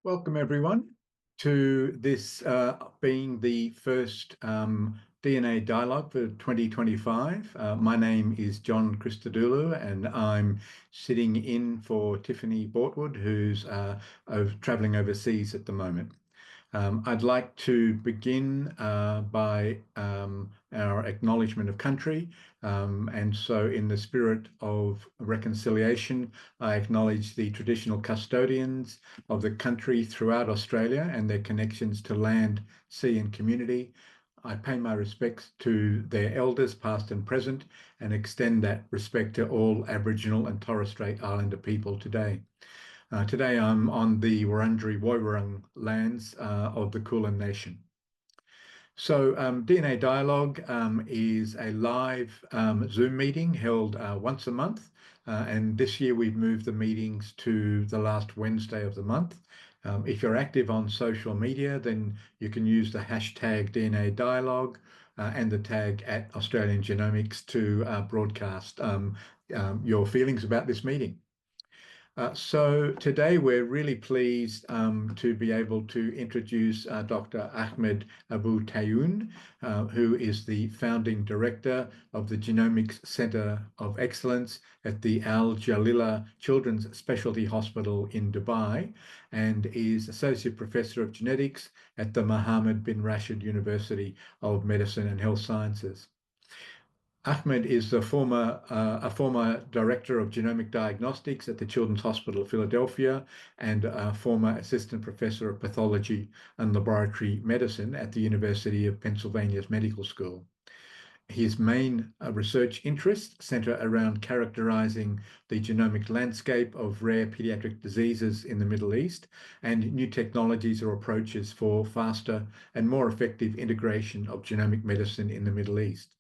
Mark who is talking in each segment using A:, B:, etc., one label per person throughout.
A: Welcome everyone to this being the first DNA dialogue for 2025. My name is John Christodoulou and I'm sitting in for Tiffany Bortwood, who's traveling overseas at the moment. I'd like to begin by our acknowledgement of country. And so in the spirit of reconciliation, I acknowledge the traditional custodians of the country throughout Australia and their connections to land, sea and community. I pay my respects to their elders, past and present, and extend that respect to all Aboriginal and Torres Strait Islander people today. Today I'm on the Wurundjeri Woiwurrung lands of the Kulin Nation. So DNA Dialogue is a live Zoom meeting held once a month. And this year we've moved the meetings to the last Wednesday of the month. If you're active on social media, then you can use the hashtag DNA Dialogue and the tag at Australian Genomics to broadcast your feelings about this meeting. So today we're really pleased to be able to introduce Dr. Ahmad Abou Tayoun, who is the founding director of the Genomics Centre of Excellence at the Al Jalila Children's Specialty Hospital in Dubai and is Associate Professor of Genetics at the Mohammed bin Rashid University of Medicine and Health Sciences. Ahmed is a former director of genomic diagnostics at the Children's Hospital of Philadelphia and a former assistant professor of pathology and laboratory medicine at the University of Pennsylvania's Medical School. His main research interests center around characterizing the genomic landscape of rare pediatric diseases in the Middle East and new technologies or approaches for faster and more effective integration of genomic medicine in the Middle East.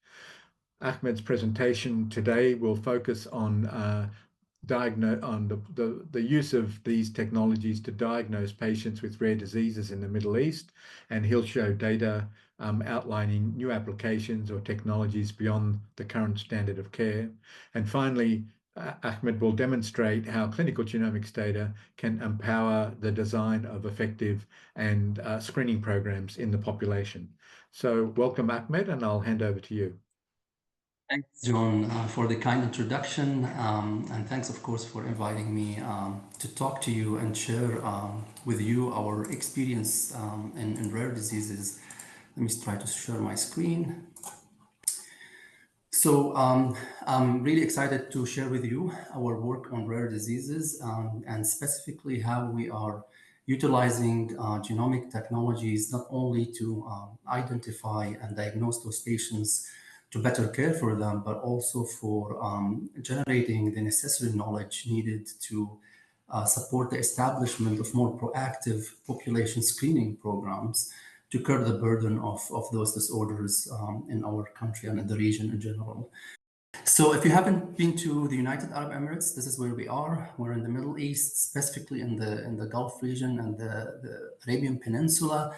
A: Ahmed's presentation today will focus on the use of these technologies to diagnose patients with rare diseases in the Middle East, and he'll show data outlining new applications or technologies beyond the current standard of care. And finally, Ahmed will demonstrate how clinical genomics data can empower the design of effective and screening programs in the population. So welcome, Ahmed, and I'll hand over to you.
B: Thanks, John, for the kind introduction, and thanks, of course, for inviting me to talk to you and share with you our experience in rare diseases. Let me try to share my screen. So I'm really excited to share with you our work on rare diseases and specifically how we are utilizing genomic technologies not only to identify and diagnose those patients to better care for them, but also for generating the necessary knowledge needed to support the establishment of more proactive population screening programs to curb the burden of those disorders in our country and in the region in general. So if you haven't been to the United Arab Emirates, this is where we are. We're in the Middle East, specifically in the Gulf region and the Arabian Peninsula.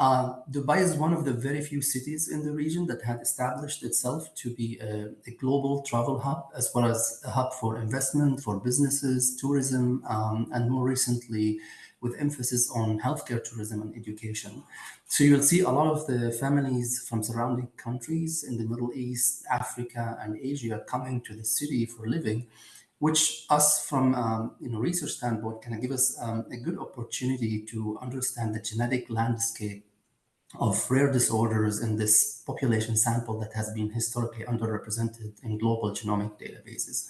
B: Dubai is one of the very few cities in the region that had established itself to be a global travel hub, as well as a hub for investment, for businesses, tourism, and more recently, with emphasis on healthcare tourism and education. So you'll see a lot of the families from surrounding countries in the Middle East, Africa, and Asia coming to the city for living, which us from research standpoint can give us a good opportunity to understand the genetic landscape of rare disorders in this population sample that has been historically underrepresented in global genomic databases.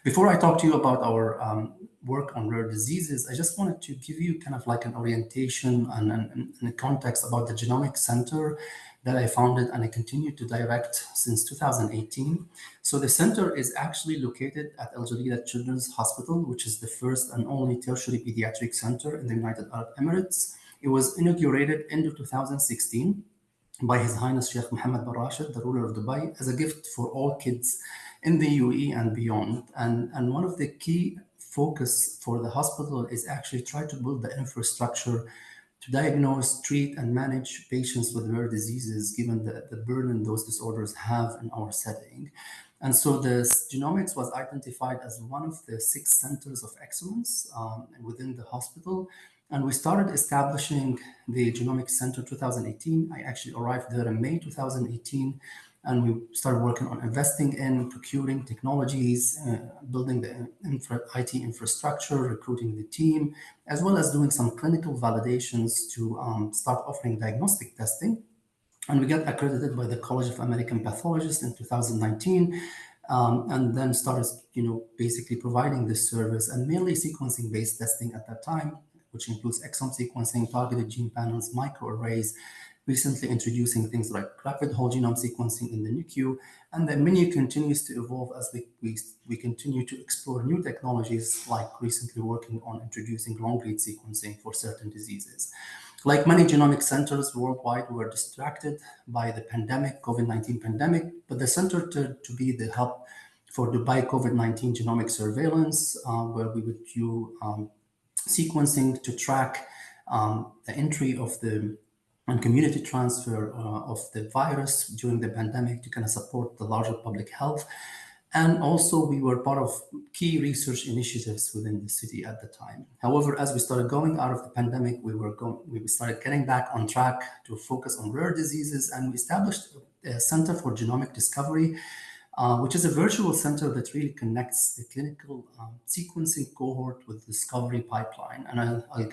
B: Before I talk to you about our work on rare diseases, I just wanted to give you kind of like an orientation and a context about the Genomics Center that I founded and I continue to direct since 2018. So the center is actually located at Al Jalila Children's Hospital, which is the first and only tertiary pediatric center in the United Arab Emirates. It was inaugurated in 2016 by His Highness Sheikh Mohammed bin Rashid, the ruler of Dubai, as a gift for all kids in the UAE and beyond. And one of the key focus for the hospital is actually try to build the infrastructure to diagnose, treat, and manage patients with rare diseases, given the burden those disorders have in our setting. And so the genomics was identified as one of the 6 centers of excellence within the hospital. And we started establishing the Genomics Center 2018. I actually arrived there in May 2018, and we started working on investing in procuring technologies, building the IT infrastructure, recruiting the team, as well as doing some clinical validations to start offering diagnostic testing. And we got accredited by the College of American Pathologists in 2019, and then started, basically providing this service and mainly sequencing-based testing at that time, which includes exome sequencing, targeted gene panels, microarrays, recently introducing things like rapid whole genome sequencing in the NICU, and the menu continues to evolve as we continue to explore new technologies, like recently working on introducing long-read sequencing for certain diseases. Like many genomic centers worldwide, we were distracted by the pandemic, COVID-19 pandemic, but the center turned to be the hub for Dubai COVID-19 genomic surveillance, where we would do sequencing to track the entry of the and community transfer of the virus during the pandemic to kind of support the larger public health. And also, we were part of key research initiatives within the city at the time. However, as we started going out of the pandemic, we started getting back on track to focus on rare diseases, and we established a Center for Genomic Discovery, which is a virtual center that really connects the clinical sequencing cohort with the discovery pipeline. And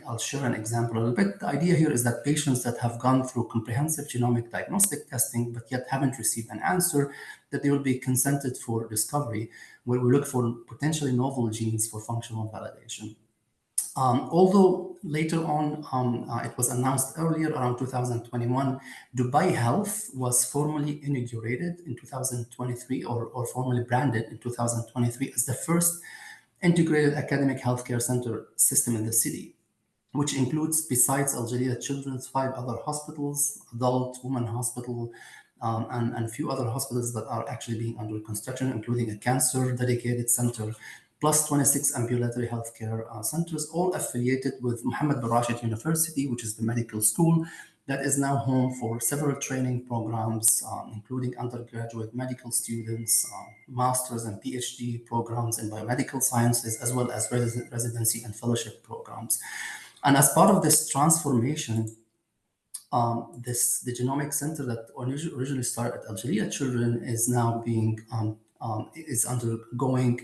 B: I'll share an example a little bit. The idea here is that patients that have gone through comprehensive genomic diagnostic testing, but yet haven't received an answer, that they will be consented for discovery, where we look for potentially novel genes for functional validation. Although later on, it was announced earlier around 2021, Dubai Health was formally inaugurated in 2023 or formally branded in 2023 as the first integrated academic healthcare center system in the city, which includes, besides Al Jalila Children's, 5 other hospitals, adult, women hospital, and a few other hospitals that are actually being under construction, including a cancer dedicated center, plus 26 ambulatory healthcare centers, all affiliated with Mohammed bin Rashid University, which is the medical school that is now home for several training programs, including undergraduate medical students, master's and PhD programs in biomedical sciences, as well as residency and fellowship programs. And as part of this transformation, the genomic center that originally started at Al Jalila Children is now being is undergoing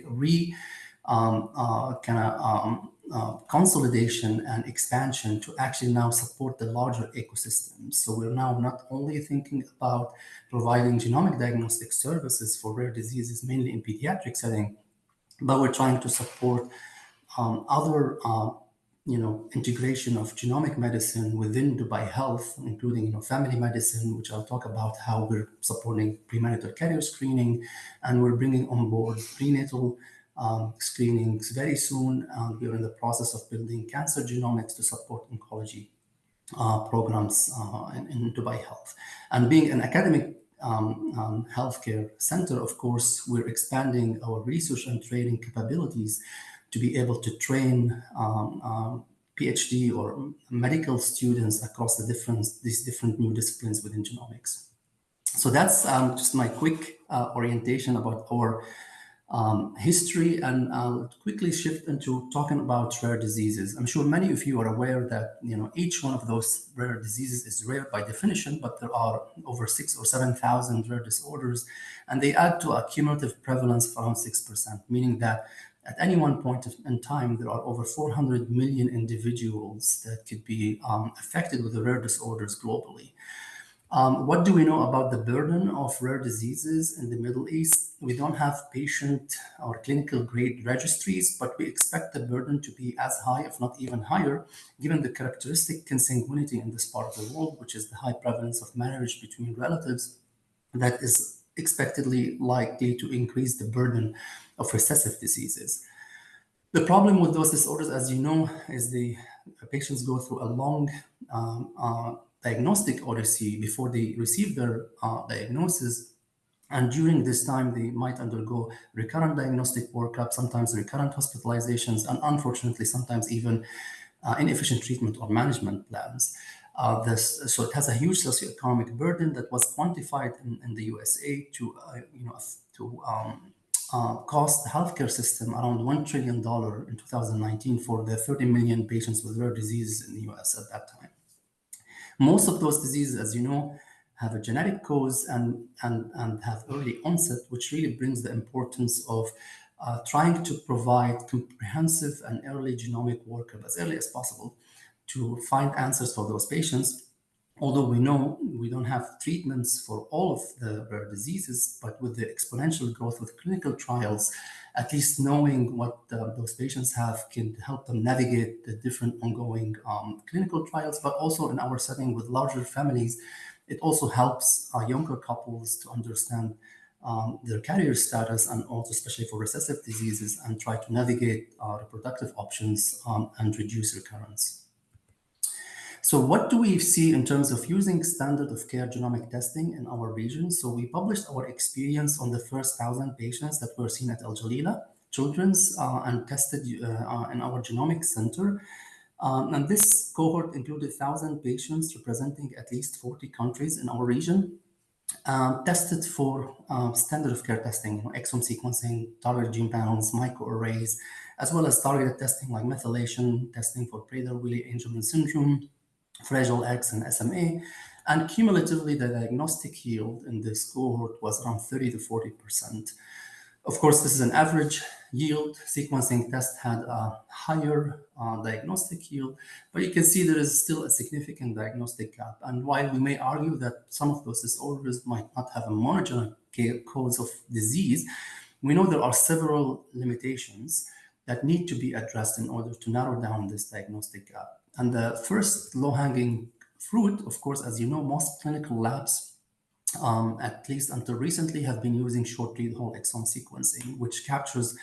B: consolidation and expansion to actually now support the larger ecosystem. So we're now not only thinking about providing genomic diagnostic services for rare diseases, mainly in pediatric setting, but we're trying to support other integration of genomic medicine within Dubai Health, including family medicine, which I'll talk about how we're supporting premarital carrier screening, and we're bringing on board prenatal screenings very soon. We're in the process of building cancer genomics to support oncology programs in Dubai Health. And being an academic healthcare center, of course, we're expanding our research and training capabilities to be able to train PhD or medical students across these different new disciplines within genomics. So that's just my quick orientation about our history, and I'll quickly shift into talking about rare diseases. I'm sure many of you are aware that each one of those rare diseases is rare by definition, but there are over 6,000 or 7,000 rare disorders, and they add to a cumulative prevalence of around 6%, meaning that at any one point in time, there are over 400 million individuals that could be affected with the rare disorders globally. What do we know about the burden of rare diseases in the Middle East? We don't have patient or clinical grade registries, but we expect the burden to be as high, if not even higher, given the characteristic consanguinity in this part of the world, which is the high prevalence of marriage between relatives that is expectedly likely to increase the burden of recessive diseases. The problem with those disorders, as you know, is the patients go through a long diagnostic odyssey before they receive their diagnosis. And during this time, they might undergo recurrent diagnostic workup, sometimes recurrent hospitalizations, and unfortunately, sometimes even inefficient treatment or management plans. So it has a huge socioeconomic burden that was quantified in the USA to cost the healthcare system around $1 trillion in 2019 for the 30 million patients with rare diseases in the US at that time. Most of those diseases, as you know, have a genetic cause and have early onset, which really brings the importance of trying to provide comprehensive and early genomic workup as early as possible to find answers for those patients. Although we know we don't have treatments for all of the rare diseases, but with the exponential growth with clinical trials, at least knowing what those patients have can help them navigate the different ongoing clinical trials, but also in our setting with larger families, it also helps younger couples to understand their carrier status, and also especially for recessive diseases, and try to navigate reproductive options and reduce recurrence. So what do we see in terms of using standard of care genomic testing in our region? So we published our experience on the first 1,000 patients that were seen at Al Jalila Children's and tested in our genomics center. And this cohort included 1,000 patients representing at least 40 countries in our region, tested for standard of care testing, exome sequencing, targeted gene panels, microarrays, as well as targeted testing like methylation, testing for Prader-Willi Angelman syndrome, Fragile X, and SMA. And cumulatively, the diagnostic yield in this cohort was around 30 to 40%. Of course, this is an average yield. Sequencing test had a higher diagnostic yield, but you can see there is still a significant diagnostic gap. And while we may argue that some of those disorders might not have a monogenic cause of disease, we know there are several limitations that need to be addressed in order to narrow down this diagnostic gap. And the first low-hanging fruit, of course, as you know, most clinical labs, at least until recently, have been using short-read whole exome sequencing, which captures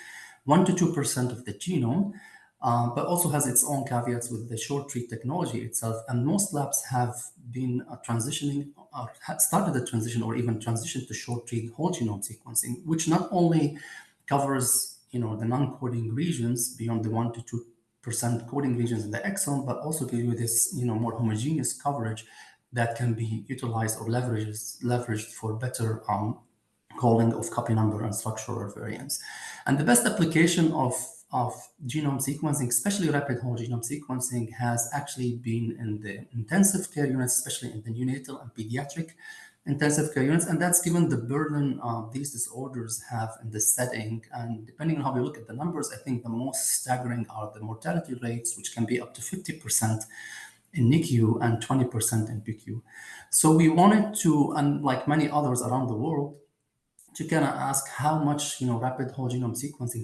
B: 1 to 2% of the genome, but also has its own caveats with the short-read technology itself. And most labs have been transitioning, or had started the transition, or even transitioned to short-read whole genome sequencing, which not only covers the non-coding regions beyond the 1 to 2% coding regions in the exome, but also give you this more homogeneous coverage that can be utilized or leveraged for better calling of copy number and structural variants. And the best application of genome sequencing, especially rapid whole genome sequencing, has actually been in the intensive care units, especially in the neonatal and pediatric intensive care units. And that's given the burden these disorders have in this setting. And depending on how we look at the numbers, I think the most staggering are the mortality rates, which can be up to 50% in NICU and 20% in PICU. So we wanted to, unlike many others around the world, to kind of ask how much rapid whole genome sequencing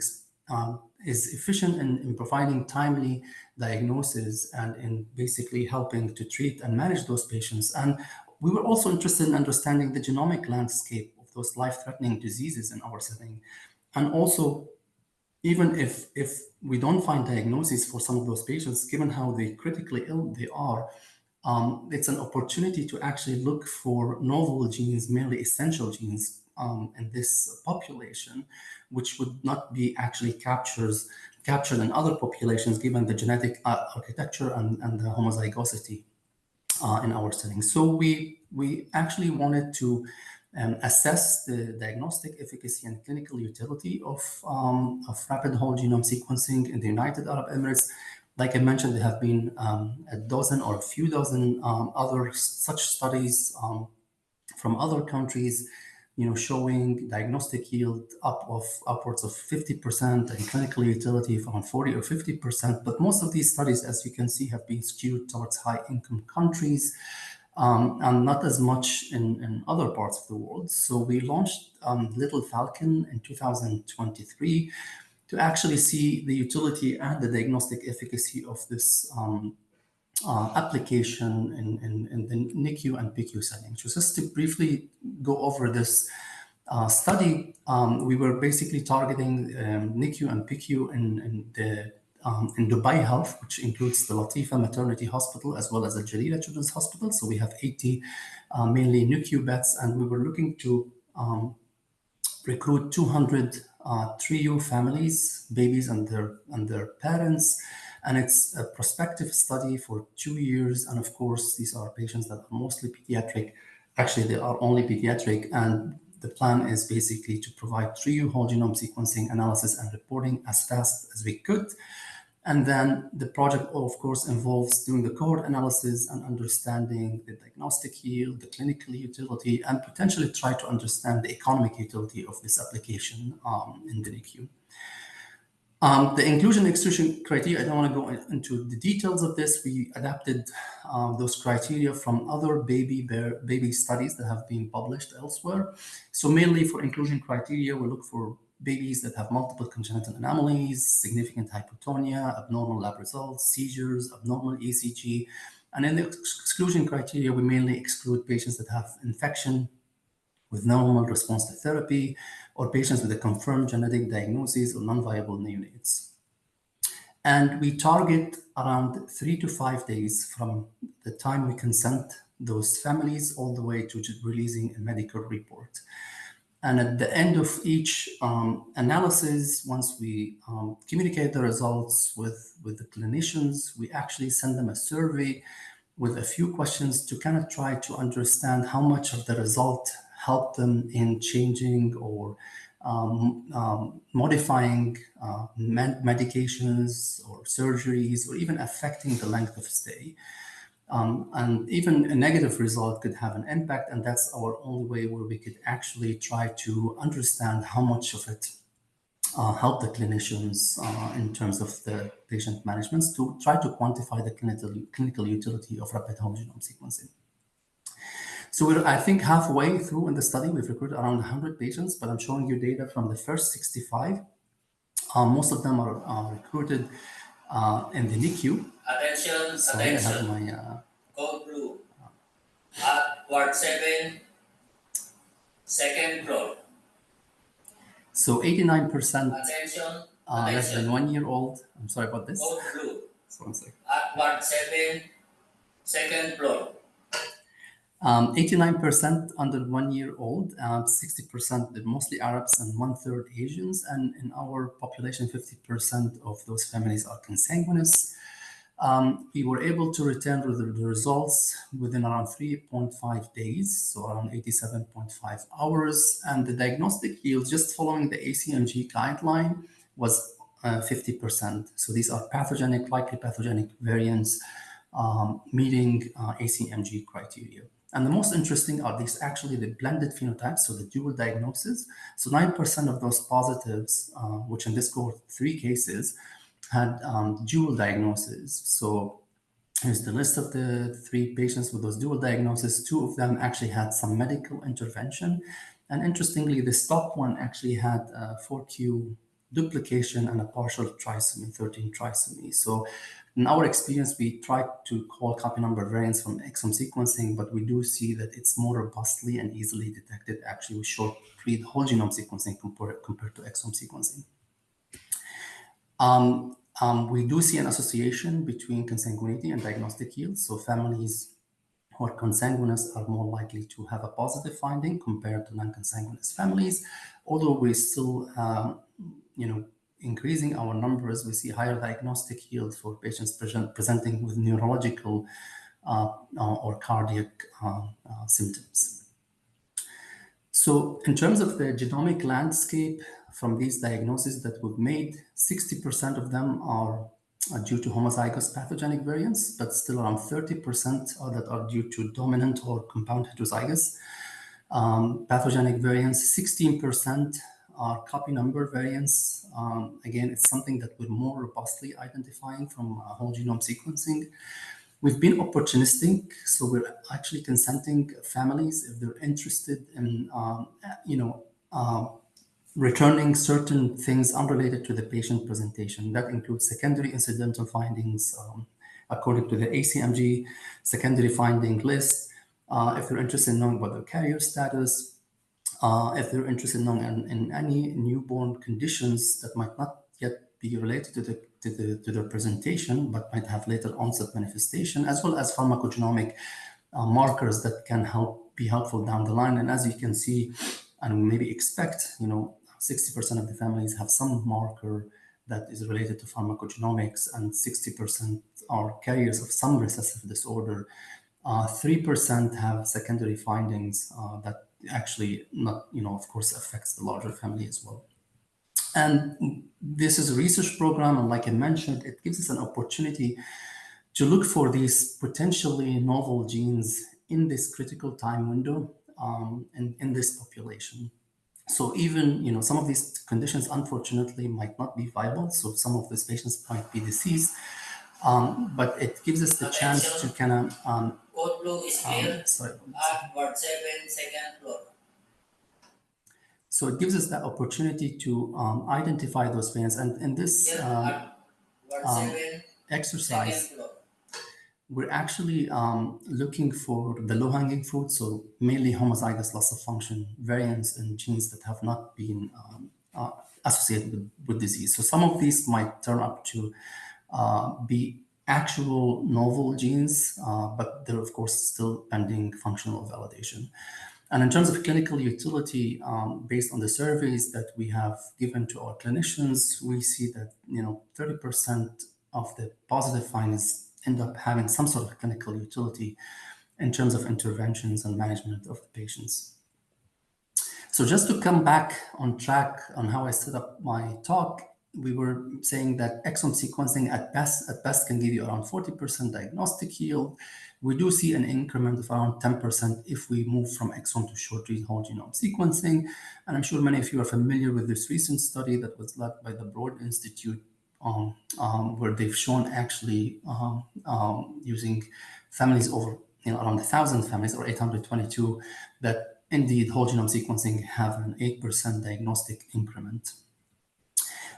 B: is efficient in providing timely diagnosis and in basically helping to treat and manage those patients. And we were also interested in understanding the genomic landscape of those life-threatening diseases in our setting. And also, even if we don't find diagnoses for some of those patients, given how critically ill they are, it's an opportunity to actually look for novel genes, merely essential genes in this population, which would not be actually captured in other populations, given the genetic architecture and the homozygosity in our setting. So we actually wanted to assess the diagnostic efficacy and clinical utility of rapid whole genome sequencing in the United Arab Emirates. Like I mentioned, there have been a dozen or a few dozen other such studies from other countries, showing diagnostic yield upwards of 50% and clinical utility of around 40 or 50%. But most of these studies, as you can see, have been skewed towards high-income countries and not as much in other parts of the world. So we launched Little Falcon in 2023 to actually see the utility and the diagnostic efficacy of this application in the NICU and PICU setting. So just to briefly go over this study, we were basically targeting NICU and PICU in Dubai Health, which includes the Latifa Maternity Hospital as well as the Jalila Children's Hospital. So we have 80 mainly NICU beds, and we were looking to recruit 200 trio families, babies and their parents. And it's a prospective study for 2 years. And of course, these are patients that are mostly pediatric. Actually, they are only pediatric. And the plan is basically to provide true whole genome sequencing analysis and reporting as fast as we could. And then the project, of course, involves doing the cohort analysis and understanding the diagnostic yield, the clinical utility, and potentially try to understand the economic utility of this application in the NICU. The inclusion and exclusion criteria, I don't want to go into the details of this. We adapted those criteria from other baby studies that have been published elsewhere. So mainly for inclusion criteria, we look for babies that have multiple congenital anomalies, significant hypotonia, abnormal lab results, seizures, abnormal ECG. And in the exclusion criteria, we mainly exclude patients that have infection with no normal response to therapy, or patients with a confirmed genetic diagnosis or non-viable neonates. And we target around 3 to 5 days from the time we consent those families all the way to releasing a medical report. And at the end of each analysis, once we communicate the results with the clinicians, we actually send them a survey with a few questions to kind of try to understand how much of the result helped them in changing or modifying medications or surgeries, or even affecting the length of stay. And even a negative result could have an impact, and that's our only way where we could actually try to understand how much of it help the clinicians in terms of the patient management, to try to quantify the clinical utility of rapid whole genome sequencing. So we're, I think, halfway through in the study. We've recruited around 100 patients, but I'm showing you data from the first 65. Most of them are recruited in the NICU.
C: Attention,
B: Sorry,
C: attention.
B: I have my...
C: Code blue. At Ward 7, second floor.
B: So 89%
C: Attention,
B: less than
C: attention.
B: 1 year old. I'm sorry about this.
C: Code blue.
B: So one second.
C: At Ward 7, second floor.
B: 89% under 1 year old, 60% they're mostly Arabs and 1/3 Asians. And in our population, 50% of those families are consanguineous. We were able to return the results within around 3.5 days, so around 87.5 hours. And the diagnostic yield, just following the ACMG guideline, was 50%. So these are pathogenic, likely pathogenic variants meeting ACMG criteria. And the most interesting are these actually the blended phenotypes, so the dual diagnosis. So 9% of those positives, which in this cohort, 3 cases, had dual diagnoses. So here's the list of the 3 patients with those dual diagnoses. 2 of them actually had some medical intervention. And interestingly, this top one actually had 4q duplication and a partial trisomy, 13 trisomy. So in our experience, we tried to call copy number variants from exome sequencing, but we do see that it's more robustly and easily detected actually with short read whole genome sequencing compared to exome sequencing. We do see an association between consanguinity and diagnostic yield. So families who are consanguineous are more likely to have a positive finding compared to non-consanguineous families. Although we're still, increasing our numbers, we see higher diagnostic yield for patients presenting with neurological or cardiac symptoms. So in terms of the genomic landscape, from these diagnoses that we've made, 60% of them are due to homozygous pathogenic variants, but still around 30% that are due to dominant or compound heterozygous pathogenic variants. 16% are copy number variants. Again, it's something that we're more robustly identifying from whole genome sequencing. We've been opportunistic, so we're actually consenting families if they're interested in, returning certain things unrelated to the patient presentation. That includes secondary incidental findings according to the ACMG secondary finding list. If they're interested in knowing about their carrier status, if they're interested in knowing in any newborn conditions that might not yet be related to their presentation, but might have later onset manifestation, as well as pharmacogenomic markers that can be helpful down the line. And as you can see, and maybe expect, 60% of the families have some marker that is related to pharmacogenomics, and 60% are carriers of some recessive disorder. 3% have secondary findings that actually not, of course, affects the larger family as well. And this is a research program, and like I mentioned, it gives us an opportunity to look for these potentially novel genes in this critical time window in this population. So even, some of these conditions, unfortunately, might not be viable. So some of these patients might be deceased, but it gives us the chance to kind of...
C: Code blue is clear.
B: sorry.
C: At ward 7, second floor.
B: So it gives us the opportunity to identify those variants. And in this
C: Here at ward 7,
B: exercise,
C: second floor.
B: we're actually looking for the low-hanging fruit, so mainly homozygous loss of function variants and genes that have not been associated with disease. So some of these might turn up to be actual novel genes, but they're of course still pending functional validation. And in terms of clinical utility, based on the surveys that we have given to our clinicians, we see that 30% of the positive findings end up having some sort of clinical utility in terms of interventions and management of the patients. So just to come back on track on how I set up my talk, we were saying that exome sequencing at best can give you around 40% diagnostic yield. We do see an increment of around 10% if we move from exome to short-read whole genome sequencing. And I'm sure many of you are familiar with this recent study that was led by the Broad Institute, where they've shown actually using families over around 1,000 families, or 822, that indeed whole genome sequencing have an 8% diagnostic increment.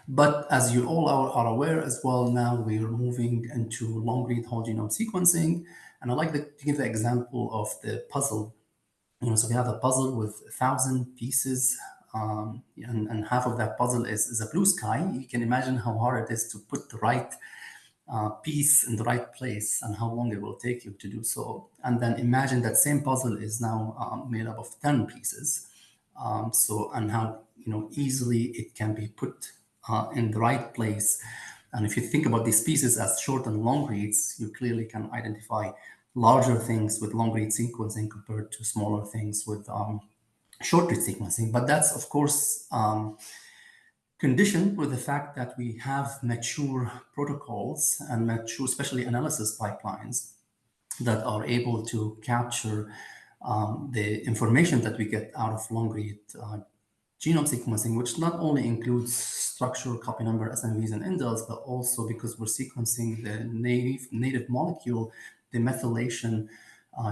B: But as you all are aware as well, now we are moving into long-read whole genome sequencing. And I'd like to give the example of the puzzle. So we have a puzzle with 1,000 pieces, and half of that puzzle is a blue sky. You can imagine how hard it is to put the right piece in the right place and how long it will take you to do so. And then imagine that same puzzle is now made up of 10 pieces. And how easily it can be put in the right place. And if you think about these pieces as short and long reads, you clearly can identify larger things with long read sequencing compared to smaller things with short read sequencing. But that's, of course, conditioned with the fact that we have mature protocols and mature, especially analysis pipelines, that are able to capture the information that we get out of long read genome sequencing, which not only includes structural copy number, SNVs, and indels, but also because we're sequencing the native molecule, the methylation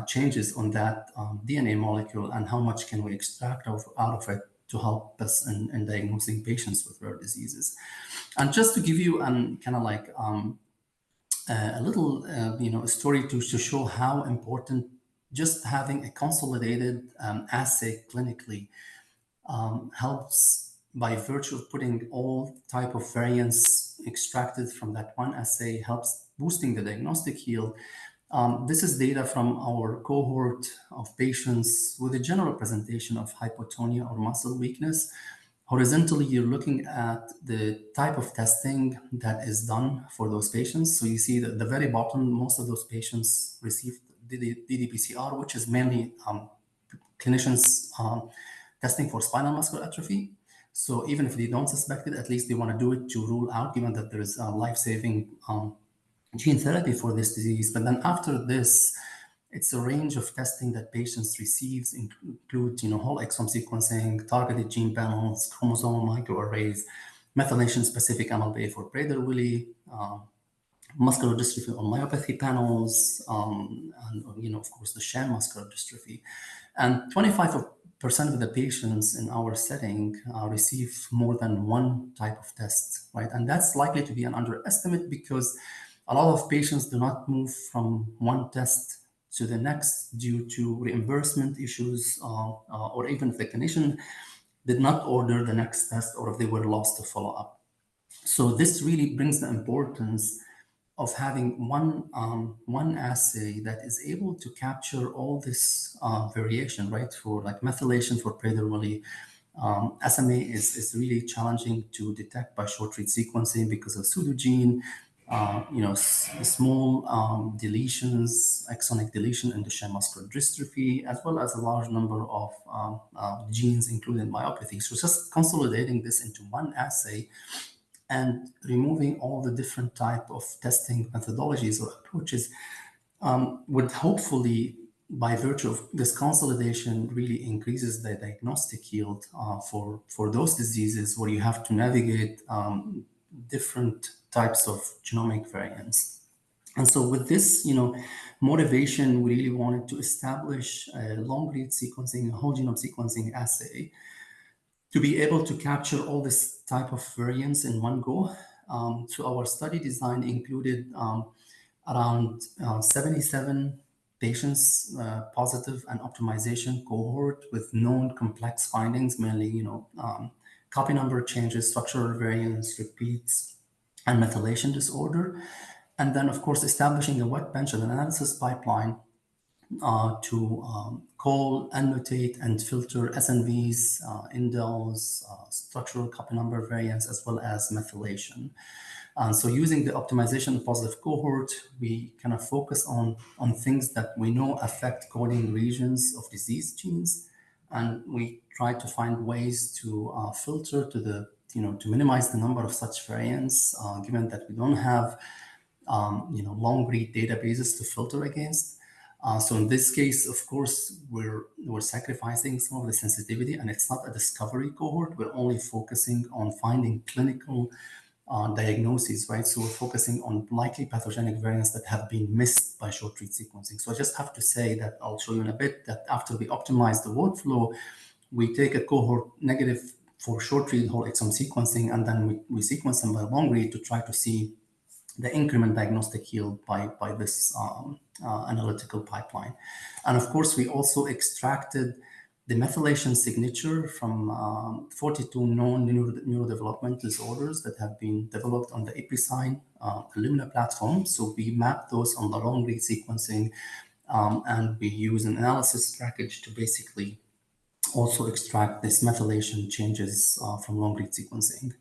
B: changes on that DNA molecule, and how much can we extract out of it to help us in diagnosing patients with rare diseases. And just to give you kind of like a little story to show how important just having a consolidated assay clinically helps, by virtue of putting all type of variants extracted from that one assay, helps boosting the diagnostic yield. This is data from our cohort of patients with a general presentation of hypotonia or muscle weakness. Horizontally, you're looking at the type of testing that is done for those patients. So you see that at the very bottom, most of those patients received ddPCR, which is mainly clinicians testing for spinal muscular atrophy. So even if they don't suspect it, at least they want to do it to rule out, given that there is a life-saving gene therapy for this disease. But then after this, it's a range of testing that patients receive, include whole exome sequencing, targeted gene panels, chromosomal microarrays, methylation-specific MLPA for Prader-Willi, muscular dystrophy or myopathy panels, and of course the sham muscular dystrophy. And 25% of the patients in our setting receive more than one type of test, right? And that's likely to be an underestimate because a lot of patients do not move from one test to the next due to reimbursement issues, or even if the clinician did not order the next test, or if they were lost to follow up. So this really brings the importance of having one assay that is able to capture all this variation, right? For like methylation for Prader-Willi, SMA is really challenging to detect by short-read sequencing because of pseudogene. small deletions, exonic deletion in Duchenne muscular dystrophy, as well as a large number of genes included in myopathy. So just consolidating this into one assay and removing all the different type of testing methodologies or approaches would hopefully, by virtue of this consolidation, really increases the diagnostic yield for those diseases where you have to navigate different types of genomic variants. And so with this, motivation, we really wanted to establish a long-read sequencing, a whole genome sequencing assay to be able to capture all this type of variants in one go. So our study design included around 77 patients positive and optimization cohort with known complex findings, mainly copy number changes, structural variants, repeats, and methylation disorder. And then, of course, establishing a wet bench and analysis pipeline to call, annotate, and filter SNVs, indels, structural copy number variants, as well as methylation. So using the optimization positive cohort, we kind of focus on things that we know affect coding regions of disease genes. And we try to find ways to filter to minimize the number of such variants, given that we don't have, long read databases to filter against. So in this case, of course, we're sacrificing some of the sensitivity, and it's not a discovery cohort. We're only focusing on finding clinical diagnoses, right? So we're focusing on likely pathogenic variants that have been missed by short-read sequencing. So I just have to say that I'll show you in a bit that after we optimize the workflow, we take a cohort negative for short-read whole exome sequencing, and then we sequence them by long-read to try to see the increment diagnostic yield by this analytical pipeline. And of course, we also extracted the methylation signature from 42 known neurodevelopmental disorders that have been developed on the EpiSign Illumina platform. So we map those on the long-read sequencing, and we use an analysis package to basically also extract this methylation changes from long-read sequencing.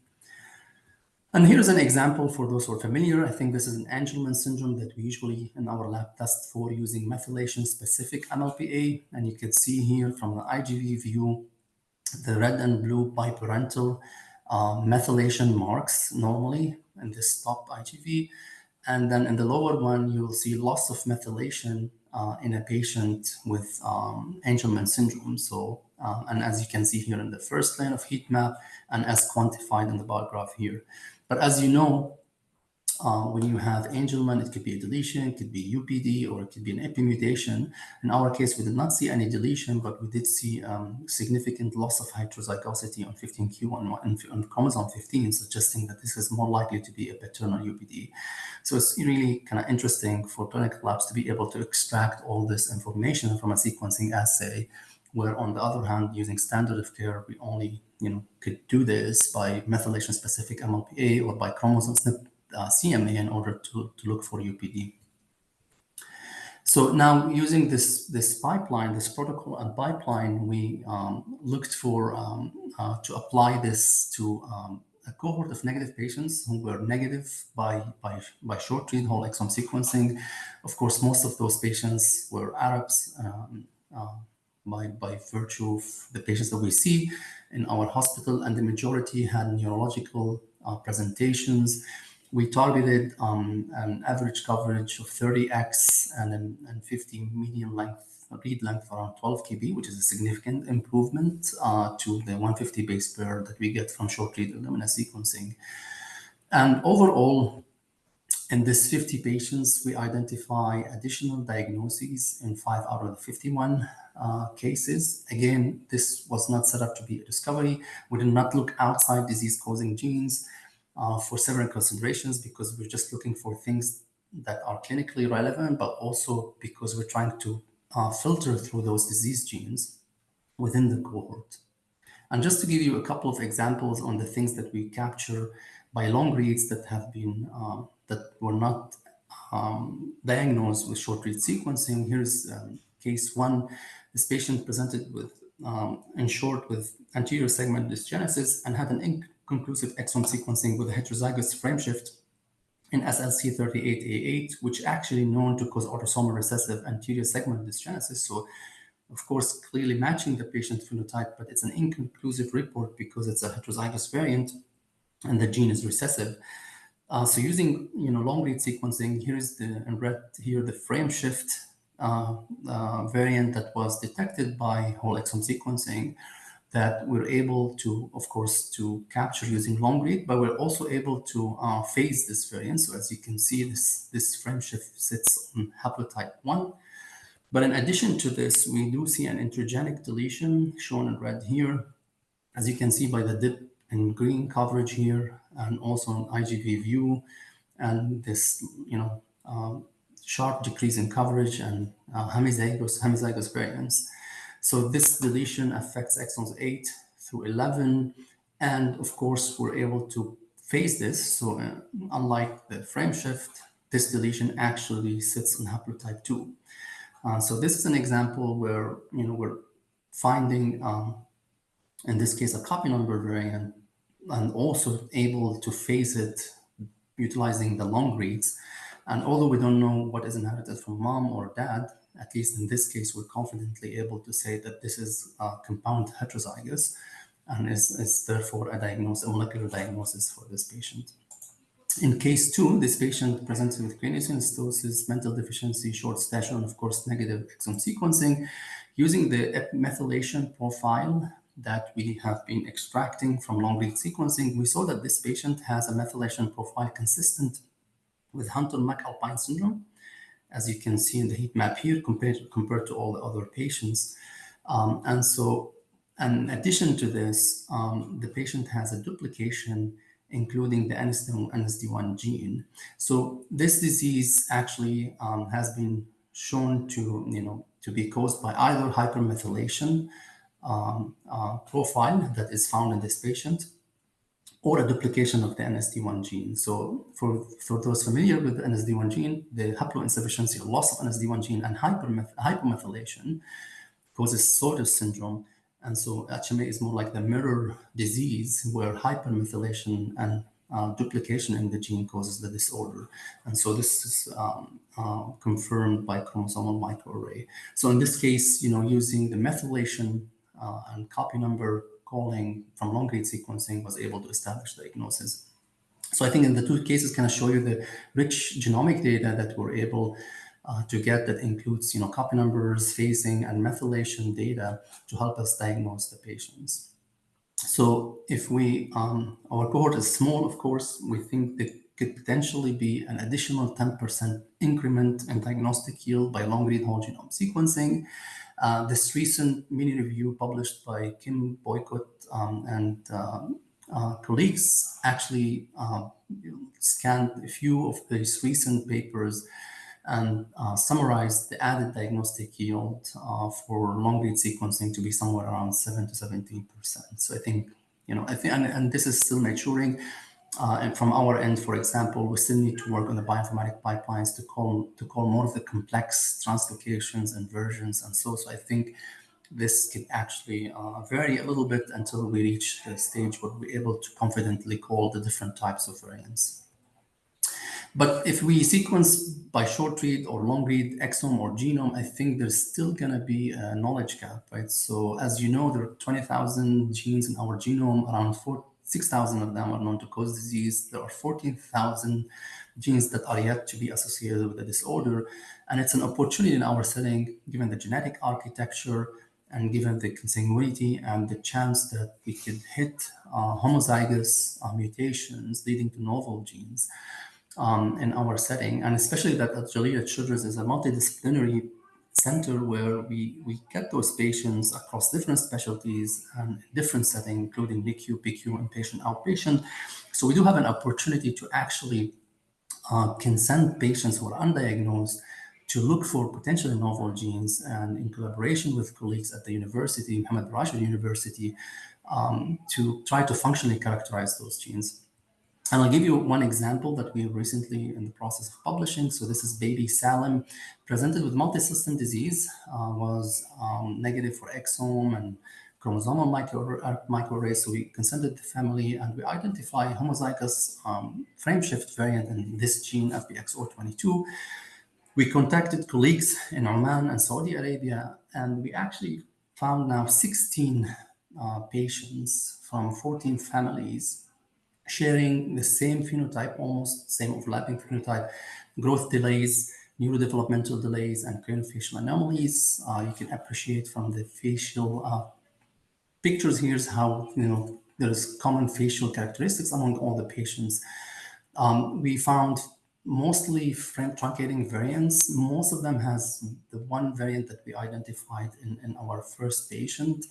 B: And here's an example for those who are familiar. I think this is an Angelman syndrome that we usually in our lab test for using methylation-specific MLPA. And you can see here from the IGV view, the red and blue biparental methylation marks normally in this top IGV. And then in the lower one, you will see loss of methylation in a patient with Angelman syndrome. So, and as you can see here in the first line of heat map and as quantified in the bar graph here. But as you know, when you have Angelman, it could be a deletion, it could be UPD, or it could be an epimutation. In our case, we did not see any deletion, but we did see significant loss of heterozygosity on 15q on chromosome 15, suggesting that this is more likely to be a paternal UPD. So it's really kind of interesting for clinical labs to be able to extract all this information from a sequencing assay, where on the other hand, using standard of care, we only could do this by methylation-specific MLPA or by chromosome SNP CMA in order to look for UPD. So now using this pipeline, this protocol and pipeline, we looked for to apply this to a cohort of negative patients who were negative by short-read whole exome sequencing. Of course, most of those patients were Arabs by virtue of the patients that we see in our hospital, and the majority had neurological presentations. We targeted an average coverage of 30x and 50 median length, read length around 12 kb, which is a significant improvement to the 150 base pair that we get from short-read Illumina sequencing. And overall, in this 50 patients, we identify additional diagnoses in 5 out of the 51 cases. Again, this was not set up to be a discovery. We did not look outside disease-causing genes for several considerations, because we're just looking for things that are clinically relevant, but also because we're trying to filter through those disease genes within the cohort. And just to give you a couple of examples on the things that we capture by long reads that have been, that were not diagnosed with short read sequencing, here's case one. This patient presented with, in short, with anterior segment dysgenesis and had an inconclusive exome sequencing with a heterozygous frameshift in SLC38A8, which actually known to cause autosomal recessive anterior segment dysgenesis. So, of course, clearly matching the patient phenotype, but it's an inconclusive report because it's a heterozygous variant and the gene is recessive. So using long read sequencing, here's in red here the frame shift variant that was detected by whole exome sequencing, that we're able to, of course, to capture using long read, but we're also able to phase this variant. So as you can see, this frame shift sits on haplotype 1. But in addition to this, we do see an intergenic deletion shown in red here, as you can see by the dip in green coverage here, and also an IGV view, and this sharp decrease in coverage and homozygous variants. So this deletion affects exons 8 through 11, and of course we're able to phase this. So unlike the frame shift, this deletion actually sits on haplotype 2. So this is an example where we're finding, in this case, a copy number variant, and also able to phase it utilizing the long reads. And although we don't know what is inherited from mom or dad, at least in this case, we're confidently able to say that this is a compound heterozygous and is therefore a molecular diagnosis for this patient. In case 2, this patient presented with craniosynostosis, mental deficiency, short stature, and of course, negative exome sequencing. Using the methylation profile that we have been extracting from long-read sequencing, we saw that this patient has a methylation profile consistent with Hunter-McAlpine syndrome, as you can see in the heat map here, compared to all the other patients. And so, in addition to this, the patient has a duplication including the NSD1 gene. So this disease actually has been shown to be caused by either hypermethylation profile that is found in this patient, or a duplication of the NSD1 gene. So for those familiar with the NSD1 gene, the haploinsufficiency or loss of NSD1 gene and hypomethylation causes Sotos syndrome. And so HMA is more like the mirror disease where hypermethylation and duplication in the gene causes the disorder. And so this is confirmed by chromosomal microarray. So in this case, using the methylation and copy number calling from long-read sequencing was able to establish the diagnosis. So I think in the two cases can show you the rich genomic data that we're able to get, that includes copy numbers, phasing, and methylation data to help us diagnose the patients. So if our cohort is small, of course, we think there could potentially be an additional 10% increment in diagnostic yield by long-read whole genome sequencing. This recent mini review published by Kim Boycott and colleagues actually scanned a few of these recent papers and summarized the added diagnostic yield for long-read sequencing to be somewhere around 7 to 17%. So I think, and this is still maturing. And from our end, for example, we still need to work on the bioinformatic pipelines to call more of the complex translocations and versions and so I think this could actually vary a little bit until we reach the stage where we're able to confidently call the different types of variants. But if we sequence by short read or long read exome or genome, I think there's still going to be a knowledge gap, right? So as you know, there are 20,000 genes in our genome, around 6,000 of them are known to cause disease. There are 14,000 genes that are yet to be associated with the disorder. And it's an opportunity in our setting, given the genetic architecture and given the consanguinity and the chance that we could hit homozygous mutations leading to novel genes in our setting. And especially that at Jalila Children's is a multidisciplinary center where we get those patients across different specialties and different settings, including NICU, PICU, inpatient, outpatient. So we do have an opportunity to actually consent patients who are undiagnosed to look for potentially novel genes, and in collaboration with colleagues at the university, Mohammed Rashid University, to try to functionally characterize those genes. And I'll give you one example that we recently in the process of publishing. So this is baby Salim, presented with multisystem disease, was negative for exome and chromosomal microarray. So we consented the family and we identify homozygous frameshift variant in this gene, FBXO22. We contacted colleagues in Oman and Saudi Arabia, and we actually found now 16 patients from 14 families sharing the same phenotype, almost same overlapping phenotype, growth delays, neurodevelopmental delays, and craniofacial anomalies. You can appreciate from the facial pictures here how there's common facial characteristics among all the patients. We found mostly frame truncating variants. Most of them has the one variant that we identified in our first patient,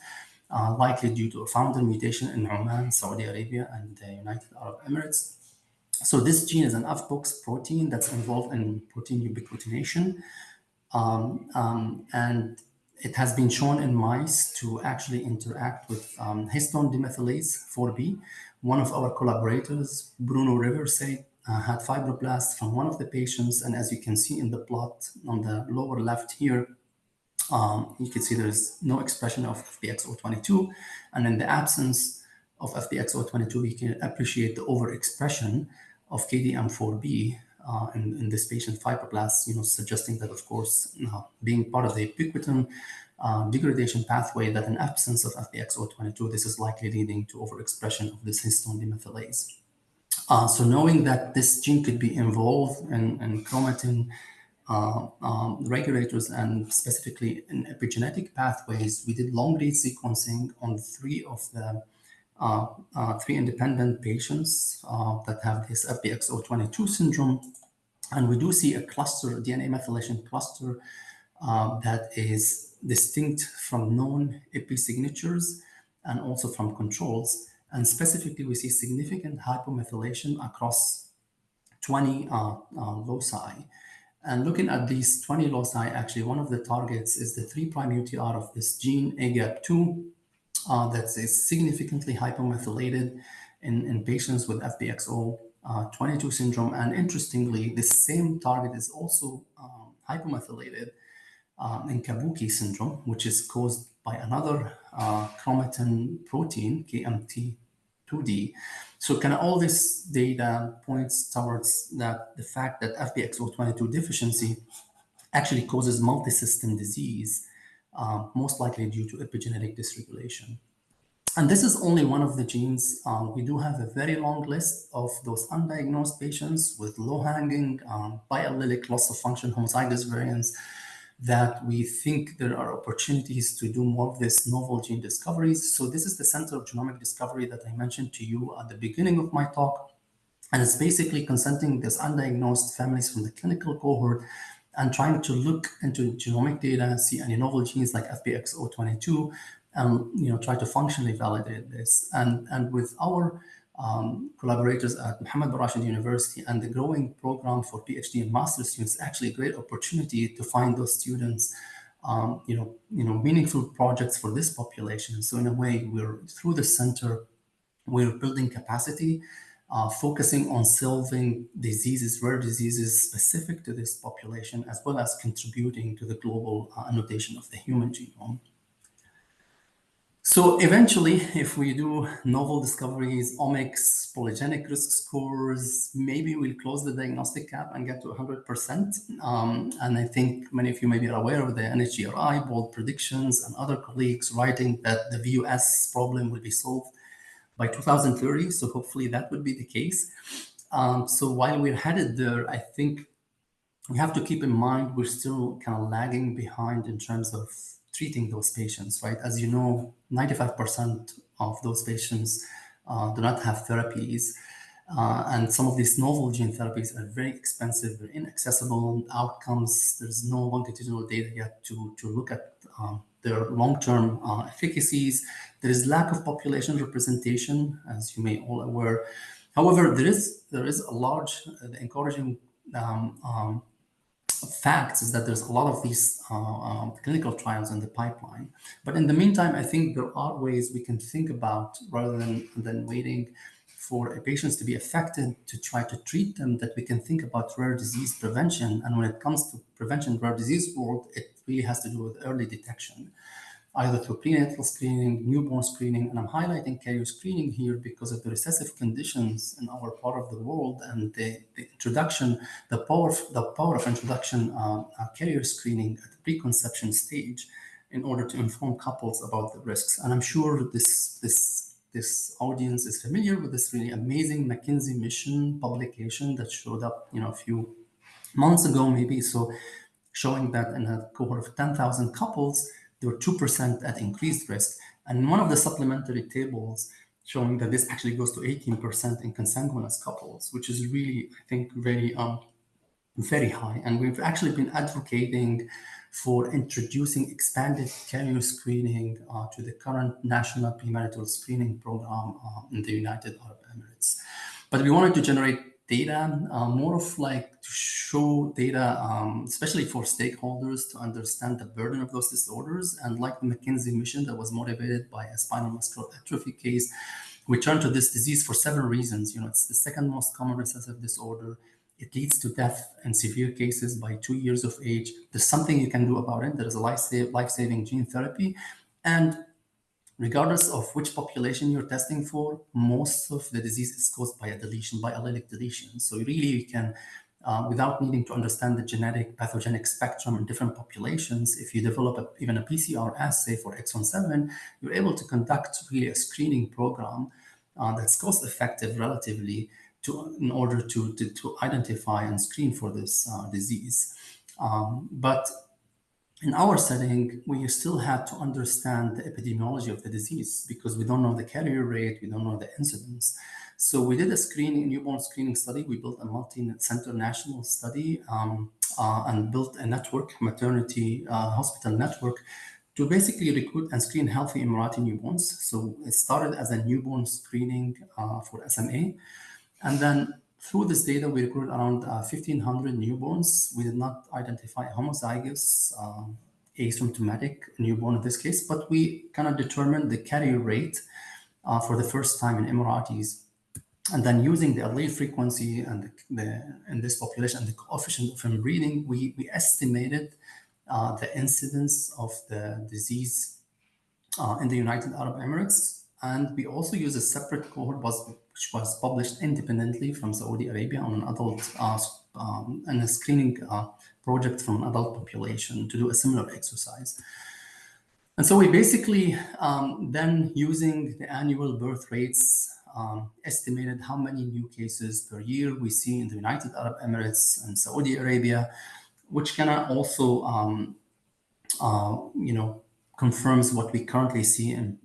B: likely due to a founder mutation in Oman, Saudi Arabia, and the United Arab Emirates. So this gene is an FBOX protein that's involved in protein ubiquitination. And it has been shown in mice to actually interact with histone demethylase 4B. One of our collaborators, Bruno Riversay, had fibroblasts from one of the patients. And as you can see in the plot on the lower left here, you can see there's no expression of FBXO22. And in the absence of FBXO22, we can appreciate the overexpression of KDM4B in this patient fibroblasts, suggesting that, of course, being part of the ubiquitin degradation pathway, that in absence of FBXO22, this is likely leading to overexpression of this histone demethylase. So knowing that this gene could be involved in chromatin regulators and specifically in epigenetic pathways, we did long-read sequencing on 3 of the 3 independent patients that have this FBXO22 syndrome. And we do see a cluster, a DNA methylation cluster that is distinct from known episignatures and also from controls. And specifically, we see significant hypomethylation across 20 loci. And looking at these 20 loci, actually, one of the targets is the 3' UTR of this gene, AGAP2, that is significantly hypomethylated in patients with FBXO22 syndrome. And interestingly, this same target is also hypomethylated in Kabuki syndrome, which is caused by another chromatin protein, KMT2D. So kind of all this data points towards that the fact that FBXO22 deficiency actually causes multisystem disease, most likely due to epigenetic dysregulation. And this is only one of the genes. We do have a very long list of those undiagnosed patients with low-hanging biallelic loss of function homozygous variants that we think there are opportunities to do more of this novel gene discoveries. So this is the Center of Genomic Discovery that I mentioned to you at the beginning of my talk. And it's basically consenting these undiagnosed families from the clinical cohort and trying to look into genomic data, see any novel genes like FBXO22, and try to functionally validate this. And with our collaborators at Mohammed Rashid University and the growing program for PhD and master students, actually a great opportunity to find those students, meaningful projects for this population. So in a way, we're through the center, we're building capacity, focusing on solving diseases, rare diseases specific to this population, as well as contributing to the global annotation of the human genome. So eventually, if we do novel discoveries, omics, polygenic risk scores, maybe we'll close the diagnostic gap and get to 100%. And I think many of you maybe are aware of the NHGRI bold predictions and other colleagues writing that the VUS problem will be solved by 2030. So hopefully that would be the case. So while we're headed there, I think we have to keep in mind we're still kind of lagging behind in terms of treating those patients, right? As you know, 95% of those patients do not have therapies. And some of these novel gene therapies are very expensive, they're inaccessible outcomes. There's no longitudinal data yet to look at their long-term efficacies. There is lack of population representation, as you may all aware. However, there is a large, encouraging facts is that there's a lot of these clinical trials in the pipeline. But in the meantime, I think there are ways we can think about, rather than waiting for patients to be affected to try to treat them, that we can think about rare disease prevention. And when it comes to prevention rare disease world, it really has to do with early detection. either through prenatal screening, newborn screening, and I'm highlighting carrier screening here because of the recessive conditions in our part of the world and the introduction, the power of introduction carrier screening at the preconception stage in order to inform couples about the risks. And I'm sure this audience is familiar with this really amazing McKinsey mission publication that showed up, a few months ago, maybe. So showing that in a cohort of 10,000 couples, there were 2% at increased risk. And one of the supplementary tables showing that this actually goes to 18% in consanguineous couples, which is really, I think, very high. And we've actually been advocating for introducing expanded carrier screening to the current national premarital screening program in the United Arab Emirates. But we wanted to generate data, more of like to show data, especially for stakeholders to understand the burden of those disorders. And like the McKinsey mission that was motivated by a spinal muscular atrophy case, we turned to this disease for several reasons. It's the second most common recessive disorder. It leads to death in severe cases by 2 years of age. There's something you can do about it. There is a life-saving gene therapy. And regardless of which population you're testing for, most of the disease is caused by a deletion, by allelic deletion. So really you can, without needing to understand the genetic pathogenic spectrum in different populations, if you develop even a PCR assay for exon 7, you're able to conduct really a screening program that's cost effective relatively in order to identify and screen for this disease. But in our setting, we still have to understand the epidemiology of the disease because we don't know the carrier rate, we don't know the incidence. So we did a newborn screening study. We built a multi-center national study and built a network, maternity hospital network, to basically recruit and screen healthy Emirati newborns. So it started as a newborn screening for SMA. And then through this data, we recruited around 1,500 newborns. We did not identify homozygous, asymptomatic newborn in this case, but we kind of determined the carrier rate for the first time in Emiratis. And then using the allele frequency and in this population and the coefficient of inbreeding, we estimated the incidence of the disease in the United Arab Emirates. And we also use a separate cohort which was published independently from Saudi Arabia on an adult and a screening project from an adult population to do a similar exercise. And so we basically then, using the annual birth rates, estimated how many new cases per year we see in the United Arab Emirates and Saudi Arabia, which can also confirms what we currently see in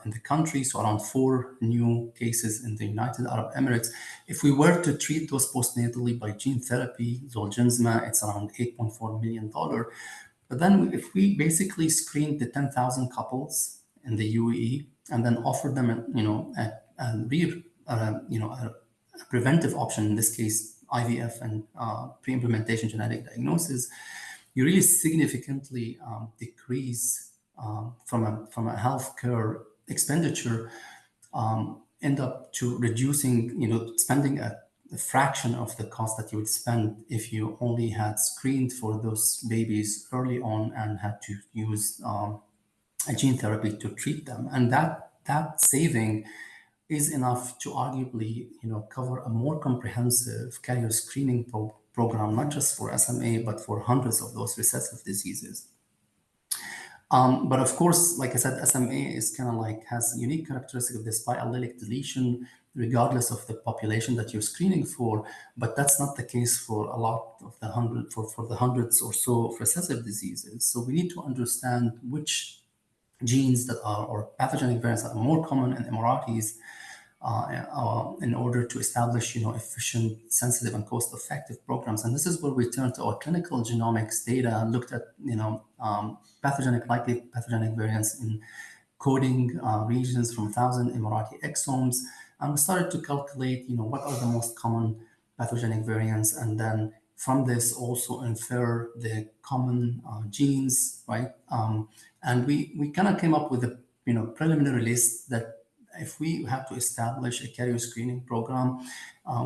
B: the country. So around 4 new cases in the United Arab Emirates. If we were to treat those postnatally by gene therapy, Zolgensma, it's around $8.4 million. But then if we basically screened the 10,000 couples in the UAE and then offered them a preventive option, in this case, IVF and pre-implementation genetic diagnosis, you really significantly decrease from a healthcare expenditure, end up to reducing, spending a fraction of the cost that you would spend if you only had screened for those babies early on and had to use a gene therapy to treat them. And that saving is enough to arguably, cover a more comprehensive carrier screening program, not just for SMA, but for hundreds of those recessive diseases. But of course, like I said, SMA is kind of like has unique characteristic of this biallelic deletion, regardless of the population that you're screening for. But that's not the case for a lot of the hundreds or so of recessive diseases. So we need to understand which genes that are, or pathogenic variants that are more common in Emiratis in order to establish, efficient, sensitive, and cost-effective programs. And this is where we turn to our clinical genomics data, looked at, likely pathogenic variants in coding regions from 1,000 Emirati exomes. And we started to calculate, what are the most common pathogenic variants, and then from this also infer the common genes, right? And we kind of came up with a, preliminary list that if we have to establish a carrier screening program,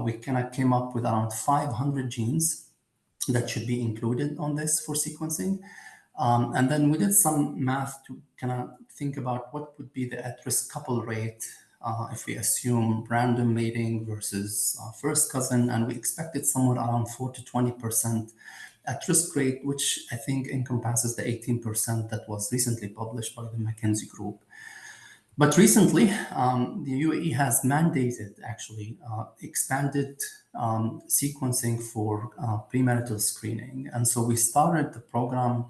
B: we kind of came up with around 500 genes that should be included on this for sequencing. And then we did some math to kind of think about what would be the at-risk couple rate if we assume random mating versus first cousin, and we expected somewhere around 4 to 20% at-risk rate, which I think encompasses the 18% that was recently published by the McKinsey group. But recently, the UAE has mandated actually expanded sequencing for premarital screening. And so we started the program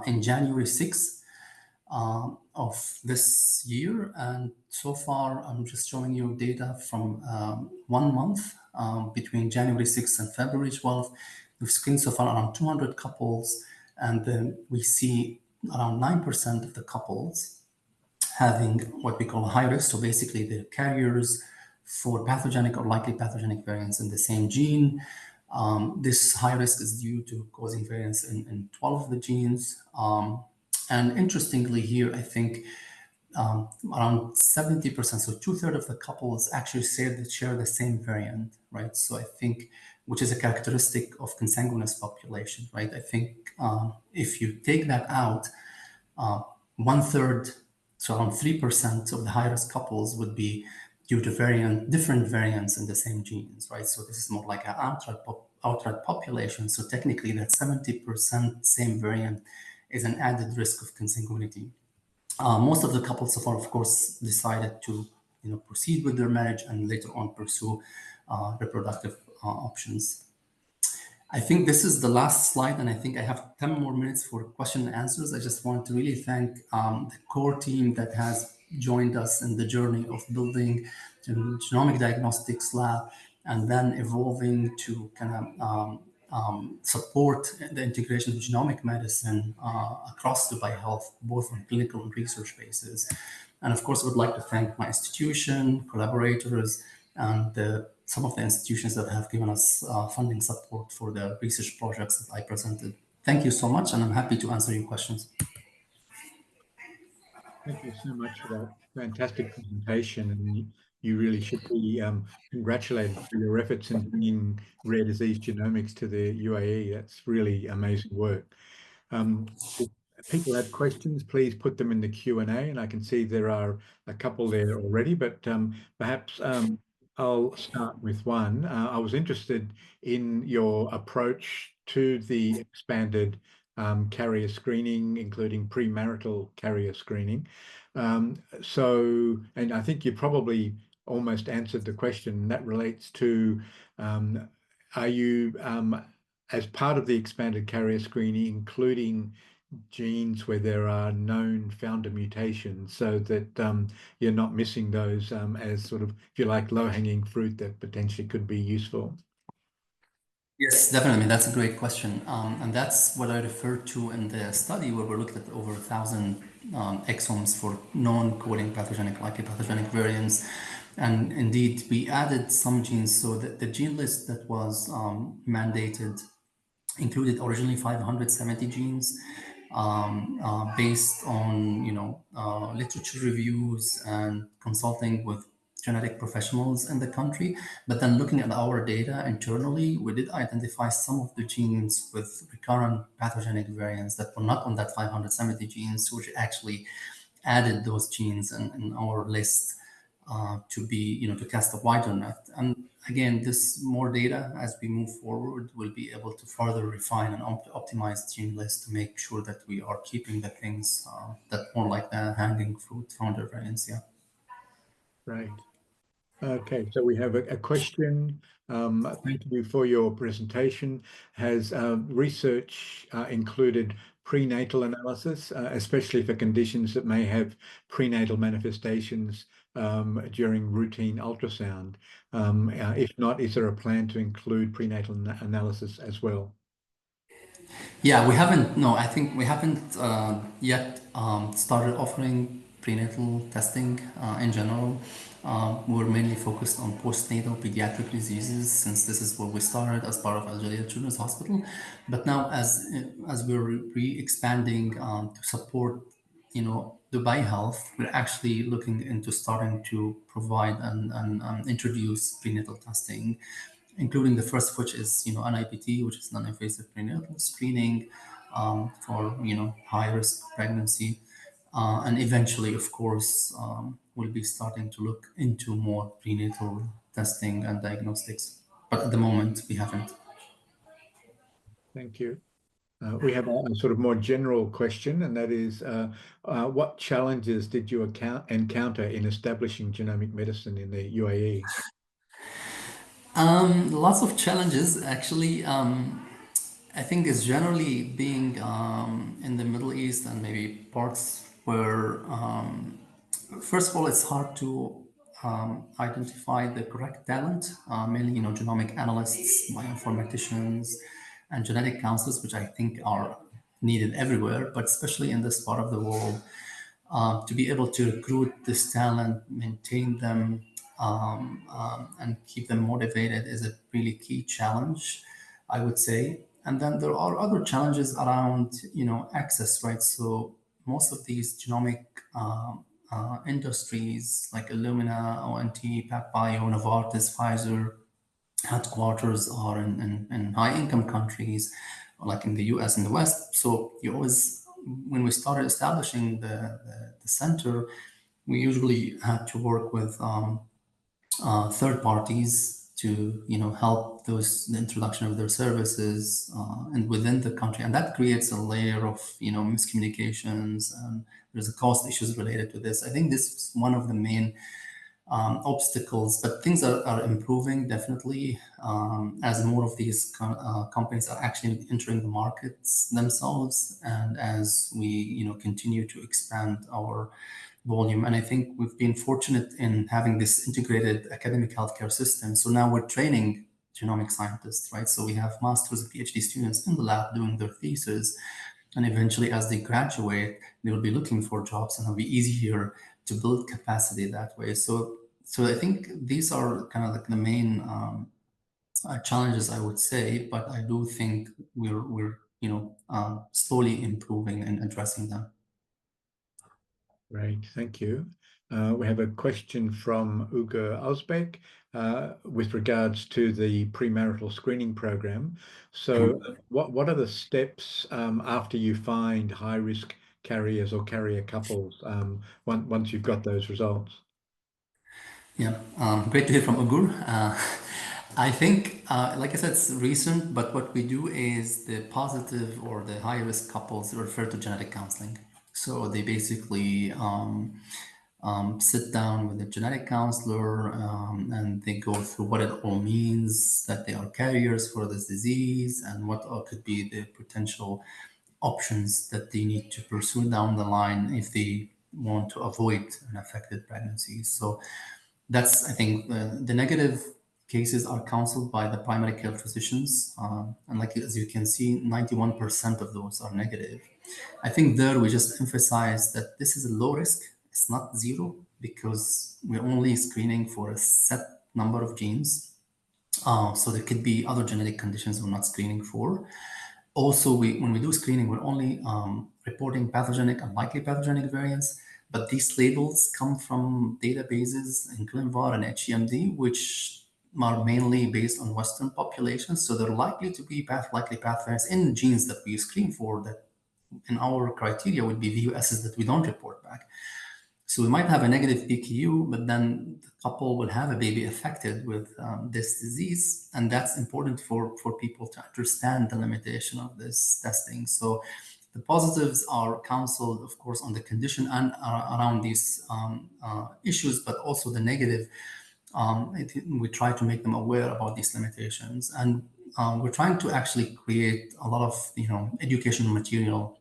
B: in January 6th of this year. And so far, I'm just showing you data from 1 month between January 6th and February 12th. We've screened so far around 200 couples, and then we see around 9% of the couples having what we call high risk. So basically the carriers for pathogenic or likely pathogenic variants in the same gene. This high risk is due to causing variants in 12 of the genes. And interestingly here, I think around 70%, so 2/3 of the couples actually say they share the same variant, right? So I think, which is a characteristic of consanguineous population, right? I think if you take that out, 1/3, so around 3% of the high-risk couples would be due to different variants in the same genes, right? So this is more like an outright population. So technically that 70% same variant is an added risk of consanguinity. Most of the couples so far, of course, decided to proceed with their marriage and later on pursue reproductive options. I think this is the last slide, and I think I have 10 more minutes for question and answers. I just want to really thank the core team that has joined us in the journey of building the genomic diagnostics lab and then evolving to kind of support the integration of genomic medicine across Dubai Health, both on clinical and research basis. And of course, I would like to thank my institution, collaborators, and some of the institutions that have given us funding support for the research projects that I presented. Thank you so much, and I'm happy to answer your questions.
A: Thank you so much for that fantastic presentation, and you really should be congratulated for your efforts in bringing rare disease genomics to the UAE. That's really amazing work. If people have questions, please put them in the Q&A, and I can see there are a couple there already, but perhaps I'll start with one. I was interested in your approach to the expanded carrier screening, including premarital carrier screening. And I think you probably almost answered the question that relates to, are you, as part of the expanded carrier screening, including genes where there are known founder mutations, so that you're not missing those as sort of, if you like, low-hanging fruit that potentially could be useful?
B: Yes, definitely. That's a great question. And that's what I referred to in the study where we looked at over 1,000 exomes for known coding pathogenic, likely pathogenic variants. And indeed, we added some genes. So the gene list that was mandated included originally 570 genes based on literature reviews and consulting with genetic professionals in the country. But then looking at our data internally, we did identify some of the genes with recurrent pathogenic variants that were not on that 570 genes, which actually added those genes in our list to be, to cast a wider net. And again, this more data as we move forward will be able to further refine and optimize the gene list to make sure that we are keeping the things that more like the hanging fruit founder variants. Yeah.
A: Right. Okay, so we have a question. Thank you for your presentation. Has research included prenatal analysis, especially for conditions that may have prenatal manifestations during routine ultrasound? If not, is there a plan to include prenatal analysis as well?
B: Yeah, we haven't. No, I think we haven't yet started offering prenatal testing in general. We're mainly focused on postnatal pediatric diseases since this is where we started as part of Al Jalila Children's Hospital. But now, as we're re-expanding to support, Dubai Health, we're actually looking into starting to provide and introduce prenatal testing, including the first of which is, NIPT, which is non-invasive prenatal screening. for high risk pregnancy, and eventually, of course, we'll be starting to look into more prenatal testing and diagnostics. But at the moment, we haven't.
A: Thank you. We have a sort of more general question, and that is, what challenges did you encounter in establishing genomic medicine in the UAE?
B: Lots of challenges, actually. I think it's generally being in the Middle East and maybe parts where, first of all, it's hard to identify the correct talent, mainly, genomic analysts, bioinformaticians, and genetic counselors, which I think are needed everywhere, but especially in this part of the world, to be able to recruit this talent, maintain them, and keep them motivated is a really key challenge, I would say. And then there are other challenges around, access, right? So most of these genomic industries like Illumina, ONT, PacBio, Novartis, Pfizer, headquarters are in high income countries like in the US and the West. So you always, when we started establishing the center, we usually had to work with third parties to help those the introduction of their services and within the country, and that creates a layer of miscommunications, and there's a cost issues related to this. I think this is one of the main obstacles, but things are improving definitely as more of these companies are actually entering the markets themselves, and as we continue to expand our volume. And I think we've been fortunate in having this integrated academic healthcare system. So now we're training genomic scientists, right? So we have masters and PhD students in the lab doing their thesis, and eventually, as they graduate, they will be looking for jobs, and it'll be easier to build capacity that way. So I think these are kind of like the main challenges, I would say. But I do think we're slowly improving and addressing them.
A: Great, thank you. We have a question from Ugur Ozbek with regards to the premarital screening program. So what are the steps after you find high-risk carriers or carrier couples once you've got those results?
B: Yeah, great to hear from Ugur. I think, like I said, it's recent, but what we do is the positive or the high risk couples refer to genetic counseling. So they basically sit down with a genetic counselor and they go through what it all means that they are carriers for this disease and what could be the potential options that they need to pursue down the line if they want to avoid an affected pregnancy. So that's, I think, the negative cases are counseled by the primary care physicians. And like as you can see, 91% of those are negative. I think there we just emphasize that this is a low risk. It's not zero because we're only screening for a set number of genes. So there could be other genetic conditions we're not screening for. Also, when we do screening, we're only reporting pathogenic and likely pathogenic variants, but these labels come from databases in ClinVar and HEMD, which are mainly based on Western populations. So they're likely to be likely path variants in the genes that we screen for that in our criteria would be VUSs that we don't report back. So we might have a negative PKU, but then the couple will have a baby affected with this disease. And that's important for people to understand the limitation of this testing. So the positives are counseled, of course, on the condition and around these issues, but also the negative. We try to make them aware about these limitations. And we're trying to actually create a lot of, educational material,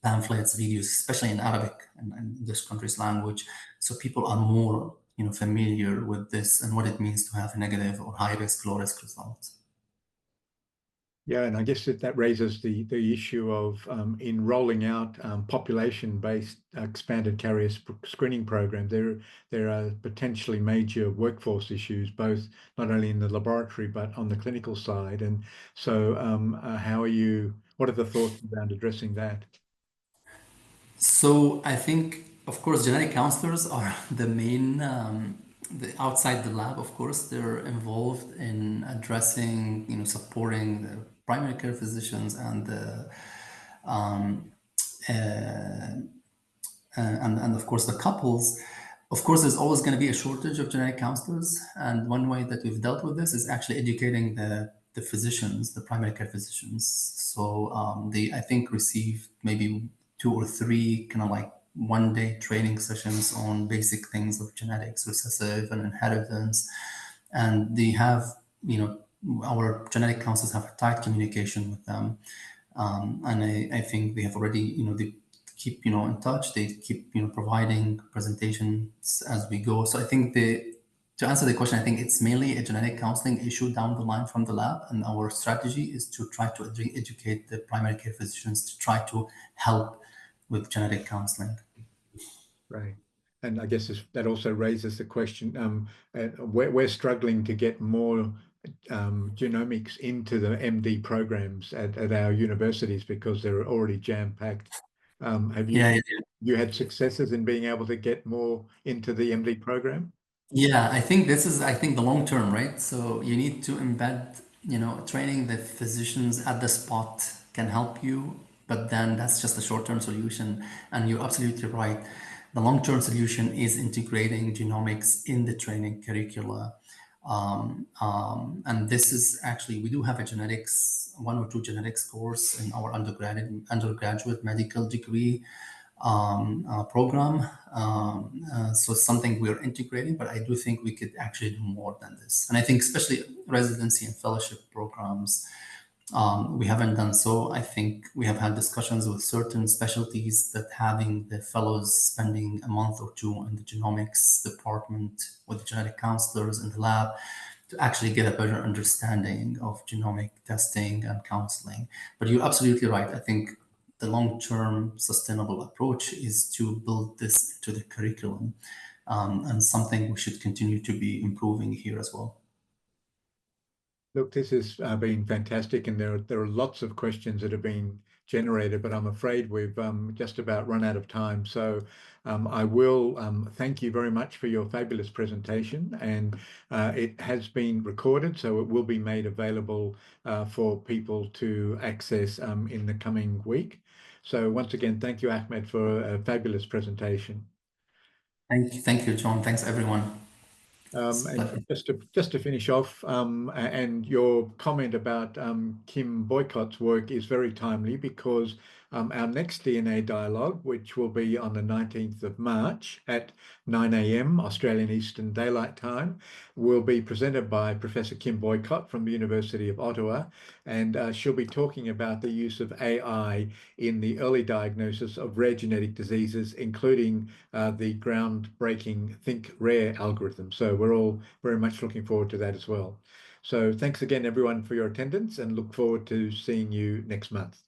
B: pamphlets, videos, especially in Arabic and this country's language, so people are more familiar with this and what it means to have a negative or high risk, low risk results.
A: Yeah, and I guess that raises the issue of in rolling out population-based expanded carrier screening program, there are potentially major workforce issues, both not only in the laboratory but on the clinical side. And so, what are the thoughts around addressing that?
B: So I think, of course, genetic counselors are the main, outside the lab, of course, they're involved in addressing, supporting the primary care physicians and the Um, uh, and of course the couples. Of course, there's always going to be a shortage of genetic counselors, and one way that we've dealt with this is actually educating the physicians, the primary care physicians. So they, I think, receive maybe 2 or 3 kind of like 1-day training sessions on basic things of genetics, recessive and inheritance, and they have, you know, our genetic counselors have a tight communication with them. And I think they have already, you know, they keep, you know, in touch. They keep, you know, providing presentations as we go. So I think to answer the question, I think it's mainly a genetic counseling issue down the line from the lab. And our strategy is to try to educate the primary care physicians to try to help with genetic counseling.
A: Right. And I guess that also raises the question, we're struggling to get more genomics into the MD programs at our universities because they're already jam-packed. Have you had successes in being able to get more into the MD program?
B: Yeah, I think this is, I think, the long term, right? So you need to embed, you know, training the physicians at the spot can help you, but then that's just a short-term solution. And you're absolutely right. The long-term solution is integrating genomics in the training curricula. And this is actually, we do have a genetics, 1 or 2 genetics course in our undergraduate medical degree program. So it's something we're integrating, but I do think we could actually do more than this. And I think especially residency and fellowship programs, we haven't done so. I think we have had discussions with certain specialties that having the fellows spending a month or 2 in the genomics department with the genetic counselors in the lab to actually get a better understanding of genomic testing and counseling. But you're absolutely right. I think the long-term sustainable approach is to build this into the curriculum, and something we should continue to be improving here as well.
A: Look, this has been fantastic, and there are lots of questions that have been generated, but I'm afraid we've just about run out of time. So I will thank you very much for your fabulous presentation, and it has been recorded, so it will be made available for people to access in the coming week. So once again, thank you, Ahmed, for a fabulous presentation.
B: Thank you, John. Thanks, everyone.
A: And just to finish off, and your comment about Kim Boycott's work is very timely because our next DNA dialogue, which will be on the 19th of March at 9 a.m. Australian Eastern Daylight Time, will be presented by Professor Kim Boycott from the University of Ottawa, and she'll be talking about the use of AI in the early diagnosis of rare genetic diseases, including the groundbreaking Think Rare algorithm. So we're all very much looking forward to that as well. So thanks again, everyone, for your attendance, and look forward to seeing you next month.